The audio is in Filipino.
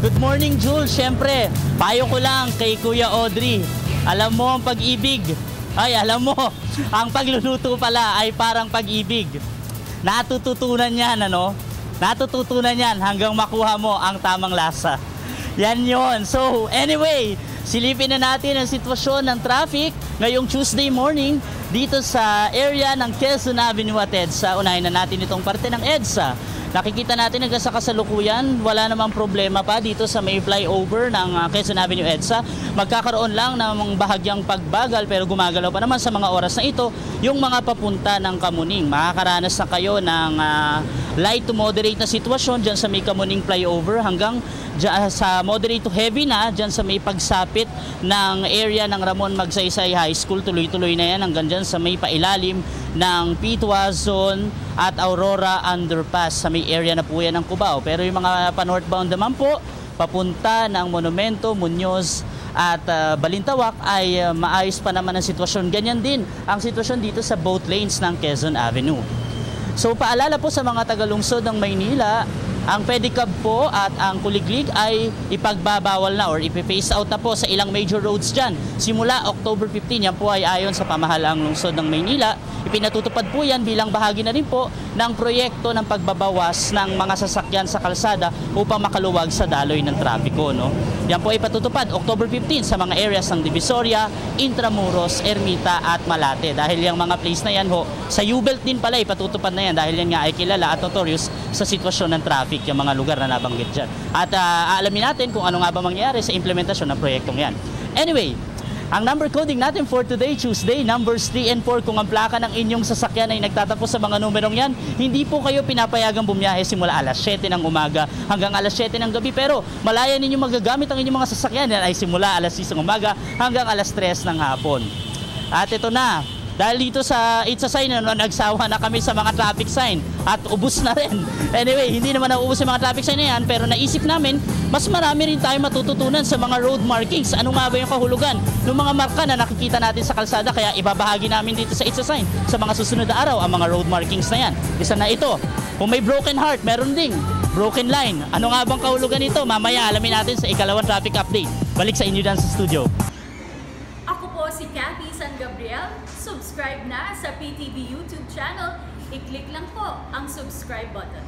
Good morning, Jules. Siyempre, payo ko lang kay Kuya Audrey. Alam mo ang pag-ibig. Ay, alam mo, ang pagluluto pala ay parang pag-ibig. Natututunan yan, ano? Natututunan yan hanggang makuha mo ang tamang lasa. Yan yon. So, anyway, silipin na natin ang sitwasyon ng traffic ngayong Tuesday morning dito sa area ng Quezon Avenue at EDSA. Unahin na natin itong parte ng EDSA. Nakikita natin hanggang sa kasalukuyan, wala namang problema pa dito sa may flyover ng Quezon Avenue EDSA. Magkakaroon lang ng bahagyang pagbagal pero gumagalaw pa naman sa mga oras na ito yung mga papunta ng Kamuning. Makakaranas na kayo ng light to moderate na sitwasyon dyan sa may Kamuning flyover hanggang sa moderate to heavy na dyan sa may pagsapit ng area ng Ramon Magsaysay High School. Tuloy-tuloy na yan hanggang dyan sa may pailalim ng Pitwa Zone at Aurora Underpass. Sa may area na po yan ng Cubao. Pero yung mga pa-northbound naman po, papunta ng Monumento, Muñoz at Balintawak ay maayos pa naman ang sitwasyon. Ganyan din ang sitwasyon dito sa both lanes ng Quezon Avenue. So paalala po sa mga tagalungsod ng Maynila, ang pedicab po at ang kuliglig ay ipagbabawal na or ipi-phase out na po sa ilang major roads dyan. Simula October 15, yan po ay ayon sa pamahalaang lungsod ng Maynila. Ipinatutupad po yan bilang bahagi na rin po ng proyekto ng pagbabawas ng mga sasakyan sa kalsada upang makaluwag sa daloy ng trapiko. No? Yan po ay patutupad October 15 sa mga areas ng Divisoria, Intramuros, Ermita at Malate. Dahil yung mga place na yan ho, sa U-Belt din pala ipatutupad na yan dahil yan nga ay kilala at notorious sa sitwasyon ng traffic, yung mga lugar na nabanggit dyan. At aalamin natin kung ano nga ba mangyayari sa implementasyon ng proyektong yan. Anyway, ang number coding natin for today, Tuesday, numbers 3 and 4. Kung ang plaka ng inyong sasakyan ay nagtatapos sa mga numerong yan, hindi po kayo pinapayagang bumiyahe simula alas 7 ng umaga hanggang alas 7 ng gabi. Pero malaya ninyo magagamit ang inyong mga sasakyan yan ay simula alas 6 ng umaga hanggang alas 3 ng hapon. At ito na, dahil dito sa It's a Sign, nagsawa na kami sa mga traffic sign at ubos na rin. Anyway, hindi naman nauubos yung mga traffic sign na yan, pero naisip namin, mas marami rin tayo matututunan sa mga road markings. Ano nga ba yung kahulugan ng mga marka na nakikita natin sa kalsada? Kaya ibabahagi namin dito sa It's a Sign sa mga susunod na araw ang mga road markings na yan. Isa na ito, kung may broken heart, meron ding broken line. Ano nga bang kahulugan nito? Mamaya alamin natin sa ikalawang traffic update. Balik sa inyo dyan sa studio. Ako po si Cathy San Gabriel. Subscribe na sa PTV YouTube channel. I-click lang po ang subscribe button.